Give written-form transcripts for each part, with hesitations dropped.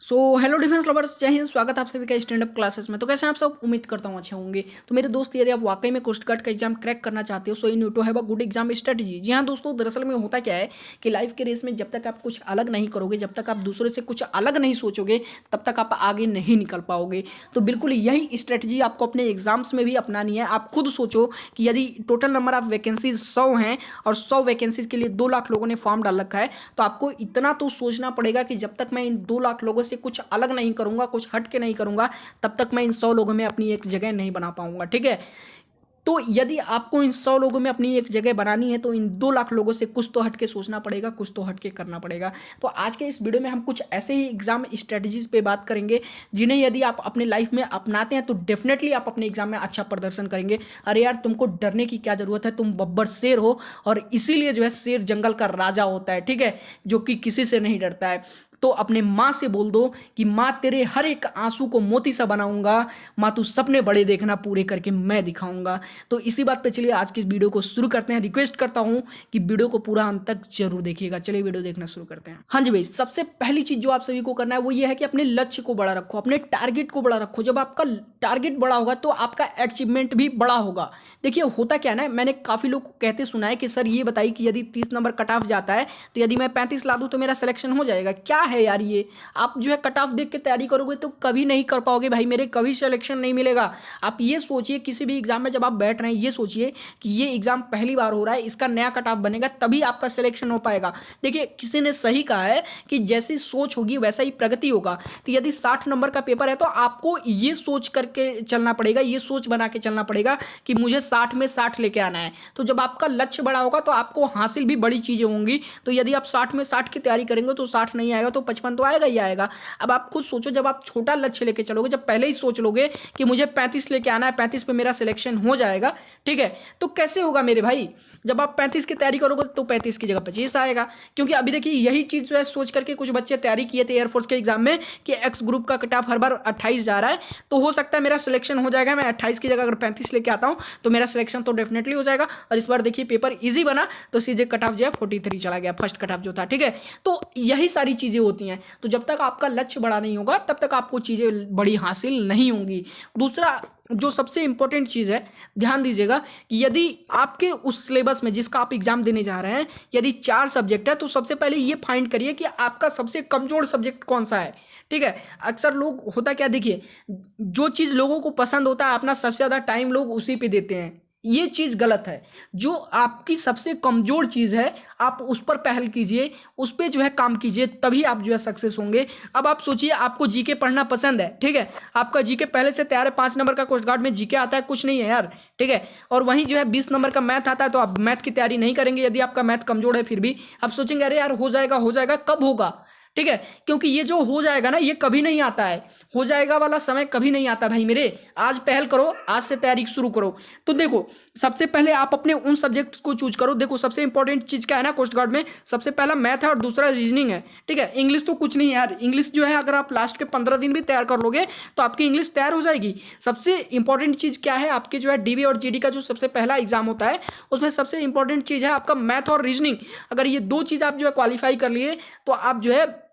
So hello defence lovers, जय हिंद। स्वागत है आप सभी का स्टैंड अप क्लासेस में। तो कैसे हैं आप सब? उम्मीद करता हूं अच्छे होंगे। तो मेरे दोस्त, यदि आप वाकई में कोस्ट गार्ड का एग्जाम क्रैक करना चाहते हो, so you need to have a good exam strategy. जी हाँ दोस्तों, दरअसल में होता क्या है कि लाइफ के रेस में जब तक आप कुछ अलग नहीं करोगे, जब तक आप दूसरे से कुछ अलग नहीं सोचोगे, तब तक आप आगे नहीं निकल पाओगे। तो बिल्कुल यही स्ट्रेटजी आपको अपने एग्जाम्स में भी अपनानी है। आप खुद सोचो कि यदि टोटल नंबर ऑफ वैकेंसीज 100 हैं और 100 वैकेंसीज के लिए 2 लाख लोगों ने फॉर्म डाल रखा है, तो आपको इतना तो सोचना पड़ेगा कि जब तक मैं इन 2 लाख लोगों से कुछ अलग नहीं करूंगा, कुछ हट के नहीं करूंगा, तब तक मैं इन 100 लोगों में अपनी एक जगह नहीं बना पाऊंगा। ठीक है? तो यदि आपको इन 100 लोगों में अपनी एक जगह बनानी है, तो इन 2 लाख लोगों से कुछ तो हट के सोचना पड़ेगा, कुछ तो हट के करना पड़ेगा। तो आज के इस वीडियो में हम कुछ ऐसे ही एग्जाम स्ट्रेटजीज पे बात करेंगे, जिन्हें यदि आप अपने लाइफ में अपनाते हैं तो डेफिनेटली आप अपने एग्जाम में अच्छा प्रदर्शन करेंगे। अरे यार, तुमको डरने की क्या जरूरत है? तुम बब्बर शेर हो, और इसीलिए जो है शेर जंगल का राजा होता है। ठीक है? जो कि किसी से नहीं डरता है। तो अपने माँ से बोल दो कि माँ, तेरे हर एक आंसू को मोती सा बनाऊंगा। माँ, तू सपने बड़े देखना, पूरे करके मैं दिखाऊंगा। तो इसी बात पे चलिए आज की इस वीडियो को शुरू करते हैं। रिक्वेस्ट करता हूं कि वीडियो को पूरा अंत तक जरूर देखिएगा। चलिए वीडियो देखना शुरू करते हैं। हाँ जी भाई, सबसे पहली चीज जो आप सभी को करना है वो ये है कि अपने लक्ष्य को बड़ा रखो, अपने टारगेट को बड़ा रखो। जब आपका टारगेट बड़ा होगा तो आपका अचीवमेंट भी बड़ा होगा। देखिए होता क्या है ना, मैंने काफी लोग को कहते सुना है कि सर ये बताइए कि यदि 30 नंबर कट ऑफ जाता है, तो यदि मैं 35 ला दूं तो मेरा सिलेक्शन हो जाएगा। क्या है यार ये? आप जो है कट ऑफ देख के तैयारी करोगे तो कभी नहीं कर पाओगे भाई मेरे, कभी सिलेक्शन नहीं मिलेगा। आप ये सोचिए, किसी भी एग्जाम में जब आप बैठ रहे हैं, ये सोचिए कि ये एग्जाम पहली बार हो रहा है, इसका नया कट ऑफ बनेगा, तभी आपका सिलेक्शन हो पाएगा। देखिए किसी ने सही कहा है कि जैसी सोच होगी वैसा ही प्रगति होगा। तो यदि 60 नंबर का पेपर है तो आपको ये सोच करके चलना पड़ेगा, ये सोच बना के चलना पड़ेगा कि मुझे 60 में 60 लेके आना है। तो जब आपका लक्ष्य बड़ा होगा तो आपको हासिल भी बड़ी चीजें होंगी। तो यदि आप 60 में 60 की तैयारी करेंगे तो 60 नहीं आएगा तो 55 तो आएगा ही आएगा। अब आप खुद सोचो, जब आप छोटा लक्ष्य लेके चलोगे, जब पहले ही सोच लोगे कि मुझे 35 लेके आना है, 35 पे मेरा सिलेक्शन हो जाएगा, ठीक है, तो कैसे होगा मेरे भाई? जब आप 35 की तैयारी करोगे तो 35 की जगह 25 आएगा। क्योंकि अभी देखिए यही चीज जो है सोच करके कुछ बच्चे तैयारी किए थे एयरफोर्स के एग्जाम में कि एक्स ग्रुप का कट ऑफ हर बार 28 जा रहा है, तो हो सकता है मेरा सिलेक्शन हो जाएगा। मैं 28 की जगह अगर 35 लेके आता हूं तो मेरा सिलेक्शन तो डेफिनेटली हो जाएगा। और इस बार देखिए पेपर इजी बना तो सीधे कट ऑफ जो है 43 चला गया, फर्स्ट कट ऑफ जो था। ठीक है? तो यही सारी चीजें होती हैं। तो जब तक आपका लक्ष्य बड़ा नहीं होगा तब तक आपको चीजें बड़ी हासिल नहीं होंगी। दूसरा जो सबसे इंपॉर्टेंट चीज है, ध्यान दीजिएगा कि यदि आपके उस सिलेबस में जिसका आप एग्जाम देने जा रहे हैं, यदि 4 सब्जेक्ट है, तो सबसे पहले ये फाइंड करिए कि आपका सबसे कमजोर सब्जेक्ट कौन सा है। ठीक है? अक्सर लोग होता क्या, देखिए जो चीज लोगों को पसंद होता है, अपना सबसे ज्यादा टाइम लोग उसी पे देते हैं। ये चीज गलत है। जो आपकी सबसे कमजोर चीज है, आप उस पर पहल कीजिए, उस पर जो है काम कीजिए, तभी आप जो है सक्सेस होंगे। अब आप सोचिए, आपको जीके पढ़ना पसंद है, ठीक है, आपका जीके पहले से तैयार है, 5 नंबर का कोस्ट गार्ड में जीके आता है, कुछ नहीं है यार। ठीक है? और वहीं जो है 20 नंबर का मैथ आता है, तो आप मैथ की तैयारी नहीं करेंगे। यदि आपका मैथ कमजोर है फिर भी आप सोचेंगे अरे यार हो जाएगा हो जाएगा, कब होगा? ठीक है? क्योंकि ये जो हो जाएगा ना, ये कभी नहीं आता है। हो जाएगा वाला समय कभी नहीं आता भाई मेरे। आज पहल करो, आज से तैयारी शुरू करो। तो देखो, सबसे पहले आप अपने उन सब्जेक्ट्स को चूज करो। देखो सबसे इंपॉर्टेंट चीज क्या है ना कोस्ट गार्ड में, सबसे पहला मैथ है और दूसरा रीजनिंग है। ठीक है? इंग्लिश तो कुछ नहीं है यार। इंग्लिश जो है अगर आप लास्ट के 15 दिन भी तैयार कर लोगे तो आपकी इंग्लिश तैयार हो जाएगी। सबसे इंपॉर्टेंट चीज क्या है, आपके जो है डीबी और जीडी का जो सबसे पहला एग्जाम होता है, उसमें सबसे इंपॉर्टेंट चीज है आपका मैथ और रीजनिंग। अगर ये 2 चीज आप जो है क्वालिफाई कर लिए तो आप जो है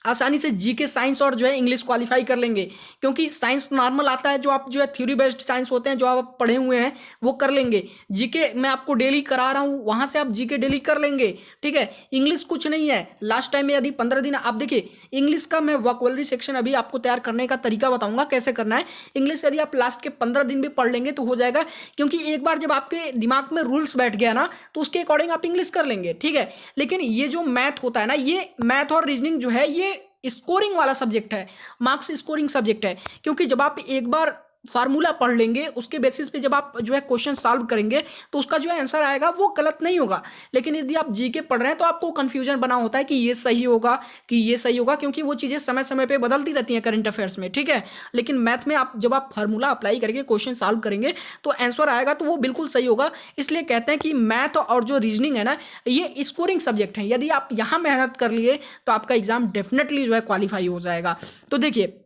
आसानी से जीके, साइंस और जो है इंग्लिश क्वालिफाई कर लेंगे। क्योंकि साइंस नॉर्मल आता है, जो आप जो है थ्योरी बेस्ड साइंस होते हैं, जो आप पढ़े हुए हैं वो कर लेंगे। जीके मैं आपको डेली करा रहा हूं, वहां से आप जीके डेली कर लेंगे। ठीक है? इंग्लिश कुछ नहीं है। लास्ट टाइम में यदि 15 दिन आप देखिए, इंग्लिश का मैं वोकैबुलरी सेक्शन अभी आपको तैयार करने का तरीका बताऊंगा कैसे करना है। इंग्लिश यदि आप लास्ट के 15 दिन भी पढ़ लेंगे तो हो जाएगा। क्योंकि एक बार जब आपके दिमाग में रूल्स बैठ गया ना, तो उसके अकॉर्डिंग आप इंग्लिश कर लेंगे। ठीक है? लेकिन ये जो मैथ होता है ना, ये मैथ और रीजनिंग जो है ये स्कोरिंग वाला सब्जेक्ट है, मार्क्स स्कोरिंग सब्जेक्ट है। क्योंकि जब आप एक बार फार्मूला पढ़ लेंगे, उसके बेसिस पे जब आप जो है क्वेश्चन सॉल्व करेंगे तो उसका जो आंसर आएगा वो गलत नहीं होगा। लेकिन यदि आप जीके पढ़ रहे हैं तो आपको कंफ्यूजन बना होता है कि ये सही होगा कि ये सही होगा, क्योंकि वो चीजें समय समय पे बदलती रहती हैं करंट अफेयर्स में। ठीक है? लेकिन मैथ में आप जब आप फार्मूला अप्लाई करके क्वेश्चन सॉल्व करेंगे तो आंसर आएगा, तो वो बिल्कुल सही होगा। इसलिए कहते हैं कि मैथ और जो रीजनिंग है ना, ये स्कोरिंग सब्जेक्ट है। यदि आप यहाँ मेहनत कर लिए तो आपका एग्जाम डेफिनेटली जो है क्वालिफाई हो जाएगा। तो देखिए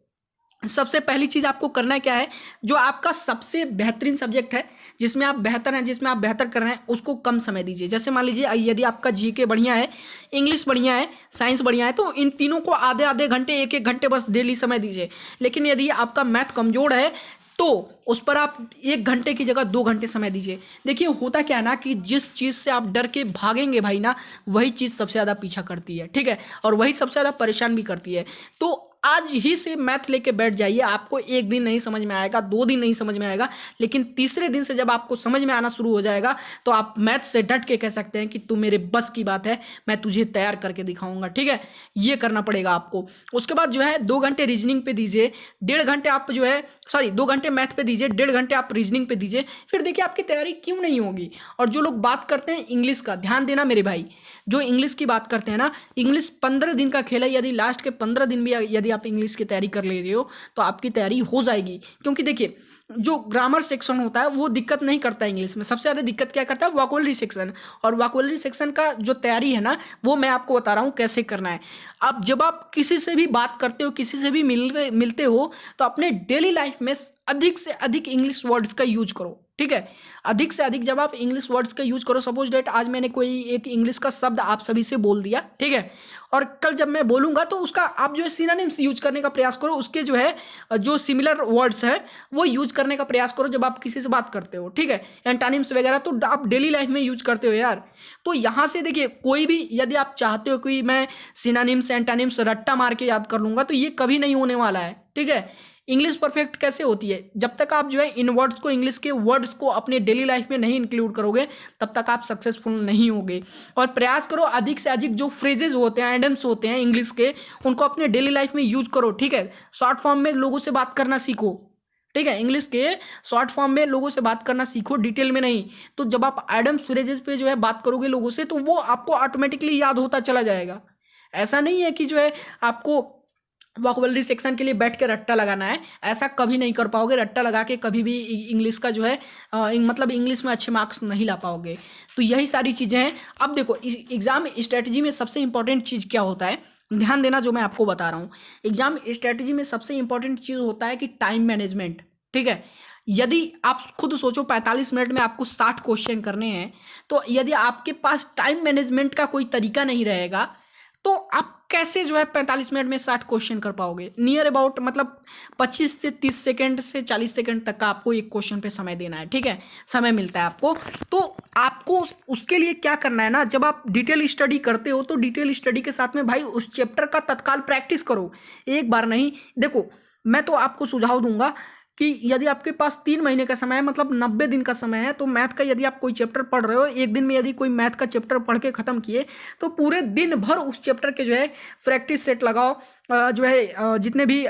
सबसे पहली चीज़ आपको करना क्या है, जो आपका सबसे बेहतरीन सब्जेक्ट है, जिसमें आप बेहतर हैं, जिसमें आप बेहतर कर रहे हैं, उसको कम समय दीजिए। जैसे मान लीजिए यदि आपका जीके बढ़िया है, इंग्लिश बढ़िया है, साइंस बढ़िया है, तो इन तीनों को आधे आधे घंटे, एक एक घंटे बस डेली समय दीजिए। लेकिन यदि आपका मैथ कमजोर है तो उस पर आप 1 घंटे की जगह 2 घंटे समय दीजिए। देखिए होता क्या है ना कि जिस चीज़ से आप डर के भागेंगे भाई ना, वही चीज़ सबसे ज़्यादा पीछा करती है, ठीक है, और वही सबसे ज़्यादा परेशान भी करती है। तो आज ही से मैथ लेके बैठ जाइए। आपको एक दिन नहीं समझ में आएगा, 2 दिन नहीं समझ में आएगा, लेकिन तीसरे दिन से जब आपको समझ में आना शुरू हो जाएगा तो आप मैथ से डट के कह सकते हैं कि तू मेरे बस की बात है, मैं तुझे तैयार करके दिखाऊंगा, ठीक है। ये करना पड़ेगा आपको। उसके बाद जो है 2 घंटे रीजनिंग पे दीजिए, 1.5 घंटे आप जो है, सॉरी 2 घंटे मैथ पे दीजिए, 1.5 घंटे आप रीजनिंग पे दीजिए। फिर देखिए आपकी तैयारी क्यों नहीं होगी। और जो लोग बात करते हैं इंग्लिश का, ध्यान देना मेरे भाई, जो इंग्लिश की बात करते हैं ना, इंग्लिश 15 दिन का खेल है। यदि लास्ट के 15 दिन भी यदि आप इंग्लिश की तैयारी कर ले रहे हो तो आपकी तैयारी हो जाएगी। क्योंकि देखिए जो ग्रामर सेक्शन होता है वो दिक्कत नहीं करता है इंग्लिश में, सबसे ज़्यादा दिक्कत क्या करता है, वोकैबुलरी सेक्शन। और वोकैबुलरी सेक्शन का जो तैयारी है ना, वो मैं आपको बता रहा हूँ कैसे करना है। अब जब आप किसी से भी बात करते हो, किसी से भी मिलते हो, तो अपने डेली लाइफ में अधिक से अधिक इंग्लिश वर्ड्स का यूज करो, ठीक है। अधिक से अधिक जब आप इंग्लिश वर्ड्स का यूज करो, सपोज डेट आज मैंने कोई एक इंग्लिश का शब्द आप सभी से बोल दिया, ठीक है, और कल जब मैं बोलूंगा तो उसका आप जो है सिनोनिम्स यूज करने का प्रयास करो, उसके जो है जो सिमिलर वर्ड्स है वो यूज करने का प्रयास करो जब आप किसी से बात करते हो, ठीक है। एंटोनिम्स वगैरह तो आप डेली लाइफ में यूज करते हो यार। तो यहाँ से देखिए कोई भी यदि आप चाहते हो कि मैं सिनोनिम्स एंटोनिम्स रट्टा मार के याद कर लूंगा, तो ये कभी नहीं होने वाला है, ठीक है। इंग्लिश परफेक्ट कैसे होती है, जब तक आप जो है इन वर्ड्स को, इंग्लिश के वर्ड्स को अपने डेली लाइफ में नहीं इंक्लूड करोगे तब तक आप सक्सेसफुल नहीं होगे। और प्रयास करो अधिक से अधिक जो फ्रेजेस होते हैं, एडम्स होते हैं इंग्लिश के, उनको अपने डेली लाइफ में यूज करो, ठीक है। शॉर्ट फॉर्म में लोगों से बात करना सीखो, ठीक है। इंग्लिश के शॉर्ट फॉर्म में लोगों से बात करना सीखो, डिटेल में नहीं। तो जब आप एडम्स फ्रेजेस पे जो है बात करोगे लोगों से, तो वो आपको ऑटोमेटिकली याद होता चला जाएगा। ऐसा नहीं है कि जो है आपको वोकैबुलरी सेक्शन के लिए बैठ के रट्टा लगाना है, ऐसा कभी नहीं कर पाओगे। रट्टा लगा के कभी भी इंग्लिश का जो है मतलब इंग्लिश में अच्छे मार्क्स नहीं ला पाओगे। तो यही सारी चीज़ें हैं। अब देखो एग्जाम स्ट्रेटजी में सबसे इंपॉर्टेंट चीज़ क्या होता है, ध्यान देना जो मैं आपको बता रहा हूँ। एग्जाम स्ट्रेटजी में सबसे इंपॉर्टेंट चीज़ होता है कि टाइम मैनेजमेंट, ठीक है। यदि आप खुद सोचो 45 मिनट में आपको 60 क्वेश्चन करने हैं, तो यदि आपके पास टाइम मैनेजमेंट का कोई तरीका नहीं रहेगा तो आप कैसे जो है 45 मिनट में 60 क्वेश्चन कर पाओगे। नियर अबाउट मतलब 25 से 30 सेकंड से 40 सेकंड तक का आपको एक क्वेश्चन पे समय देना है, ठीक है, समय मिलता है आपको। तो आपको उसके लिए क्या करना है ना, जब आप डिटेल स्टडी करते हो तो डिटेल स्टडी के साथ में भाई उस चैप्टर का तत्काल प्रैक्टिस करो, एक बार नहीं। देखो मैं तो आपको सुझाव दूंगा कि यदि आपके पास 3 महीने का समय है, मतलब 90 दिन का समय है, तो मैथ का यदि आप कोई चैप्टर पढ़ रहे हो, एक दिन में यदि कोई मैथ का चैप्टर पढ़ के खत्म किए, तो पूरे दिन भर उस चैप्टर के जो है प्रैक्टिस सेट लगाओ। जो है जितने भी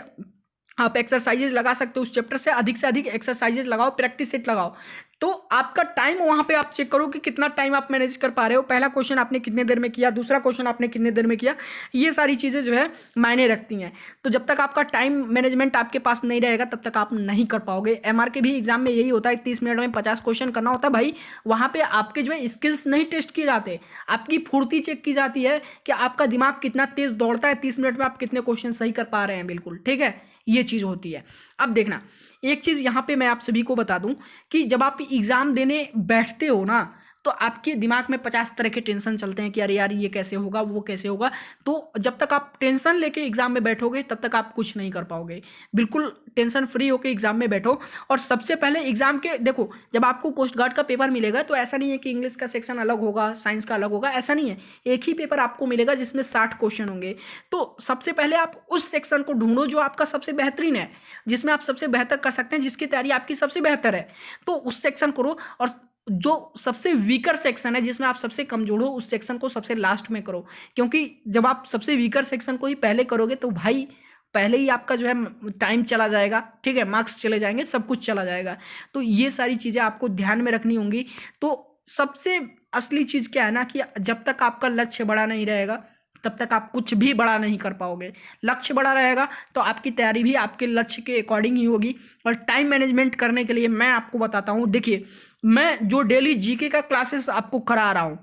आप एक्सरसाइजेज लगा सकते हो उस चैप्टर से अधिक एक्सरसाइजेज लगाओ, प्रैक्टिस सेट लगाओ। तो आपका टाइम वहां पे आप चेक करो कि कितना टाइम आप मैनेज कर पा रहे हो। पहला क्वेश्चन आपने कितने देर में किया, दूसरा क्वेश्चन आपने कितने देर में किया, ये सारी चीज़ें जो है मायने रखती हैं। तो जब तक आपका टाइम मैनेजमेंट आपके पास नहीं रहेगा तब तक आप नहीं कर पाओगे। एमआर के भी एग्जाम में यही होता है, 30 मिनट में 50 क्वेश्चन करना होता है भाई। वहाँ पे आपके जो है स्किल्स नहीं टेस्ट किए जाते, आपकी फुर्ती चेक की जाती है कि आपका दिमाग कितना तेज दौड़ता है, 30 मिनट में आप कितने क्वेश्चन सही कर पा रहे हैं, बिल्कुल ठीक है, ये चीज़ होती है। अब देखना एक चीज़ यहाँ पे मैं आप सभी को बता दूं कि जब आप एग्ज़ाम देने बैठते हो ना, तो आपके दिमाग में 50 तरह के टेंशन चलते हैं कि अरे यार ये कैसे होगा, वो कैसे होगा। तो जब तक आप टेंशन लेके एग्जाम में बैठोगे तब तक आप कुछ नहीं कर पाओगे। बिल्कुल टेंशन फ्री होकर एग्जाम में बैठो। और सबसे पहले एग्जाम के देखो, जब आपको कोस्ट गार्ड का पेपर मिलेगा तो ऐसा नहीं है कि इंग्लिश का सेक्शन अलग होगा, साइंस का अलग होगा, ऐसा नहीं है। एक ही पेपर आपको मिलेगा जिसमें 60 क्वेश्चन होंगे। तो सबसे पहले आप उस सेक्शन को ढूंढो जो आपका सबसे बेहतरीन है, जिसमें आप सबसे बेहतर कर सकते हैं, जिसकी तैयारी आपकी सबसे बेहतर है, तो उस सेक्शन करो। और जो सबसे वीकर सेक्शन है, जिसमें आप सबसे कमजोर हो, उस सेक्शन को सबसे लास्ट में करो। क्योंकि जब आप सबसे वीकर सेक्शन को ही पहले करोगे तो भाई पहले ही आपका जो है टाइम चला जाएगा, ठीक है, मार्क्स चले जाएंगे, सब कुछ चला जाएगा। तो ये सारी चीज़ें आपको ध्यान में रखनी होंगी। तो सबसे असली चीज़ क्या है ना कि जब तक आपका लक्ष्य बड़ा नहीं रहेगा तब तक आप कुछ भी बड़ा नहीं कर पाओगे। लक्ष्य बड़ा रहेगा तो आपकी तैयारी भी आपके लक्ष्य के अकॉर्डिंग ही होगी। और टाइम मैनेजमेंट करने के लिए मैं आपको बताता हूँ, देखिए मैं जो डेली जीके का क्लासेस आपको करा रहा हूँ,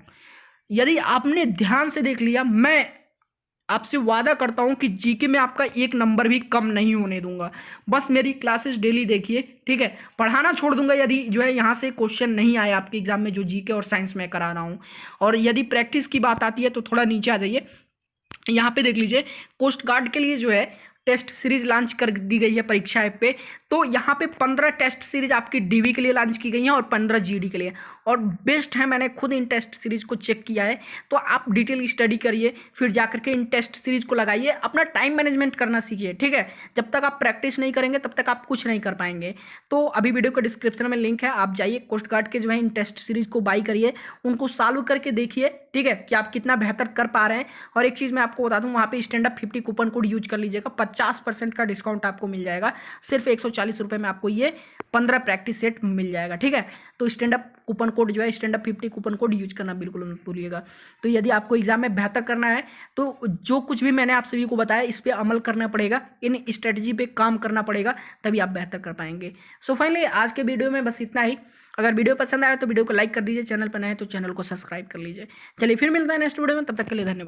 यदि आपने ध्यान से देख लिया, मैं आपसे वादा करता हूं कि जीके में आपका एक नंबर भी कम नहीं होने दूंगा। बस मेरी क्लासेस डेली देखिए, ठीक है। पढ़ाना छोड़ दूंगा यदि जो है यहाँ से क्वेश्चन नहीं आए आपके एग्जाम में, जो जीके और साइंस में करा रहा हूँ। और यदि प्रैक्टिस की बात आती है तो थोड़ा नीचे आ जाइए, यहाँ पे देख लीजिए कोस्ट गार्ड के लिए जो है टेस्ट सीरीज लॉन्च कर दी गई है परीक्षा ऐप पे। तो यहाँ पे 15 टेस्ट सीरीज आपकी डीवी के लिए लॉन्च की गई हैं और 15 जीडी के लिए, और बेस्ट है। मैंने खुद इन टेस्ट सीरीज को चेक किया है। तो आप डिटेल स्टडी करिए, फिर जाकर के इन टेस्ट सीरीज को लगाइए, अपना टाइम मैनेजमेंट करना सीखिए, ठीक है। जब तक आप प्रैक्टिस नहीं करेंगे तब तक आप कुछ नहीं कर पाएंगे। तो अभी वीडियो के डिस्क्रिप्शन में लिंक है, आप जाइए कोस्ट गार्ड के जो है इन टेस्ट सीरीज को बाई करिए, उनको सॉल्व करके देखिए, ठीक है, कि आप कितना बेहतर कर पा रहे हैं। और एक चीज मैं आपको बता दूं, वहां पे stand up 50 coupon code use कर लीजिएगा, 50% का डिस्काउंट आपको मिल जाएगा। सिर्फ 140 रुपए में आपको ये 15 प्रैक्टिस सेट मिल जाएगा, ठीक है। तो स्टैंड अप कूपन कोड जो है stand up 50 coupon code use करना बिल्कुल मत भूलिएगा। तो यदि आपको एग्जाम में बेहतर करना है तो जो कुछ भी मैंने आप सभी को बताया इस पे अमल करना पड़ेगा, इन स्ट्रेटजी पे काम करना पड़ेगा, तभी आप बेहतर कर पाएंगे। सो फाइनली आज के वीडियो में बस इतना ही। अगर वीडियो पसंद आया तो वीडियो को लाइक कर दीजिए, चैनल पर नए हैं तो चैनल को सब्सक्राइब कर लीजिए। चलिए फिर मिलता है नेक्स्ट वीडियो में, तब तक के लिए धन्यवाद।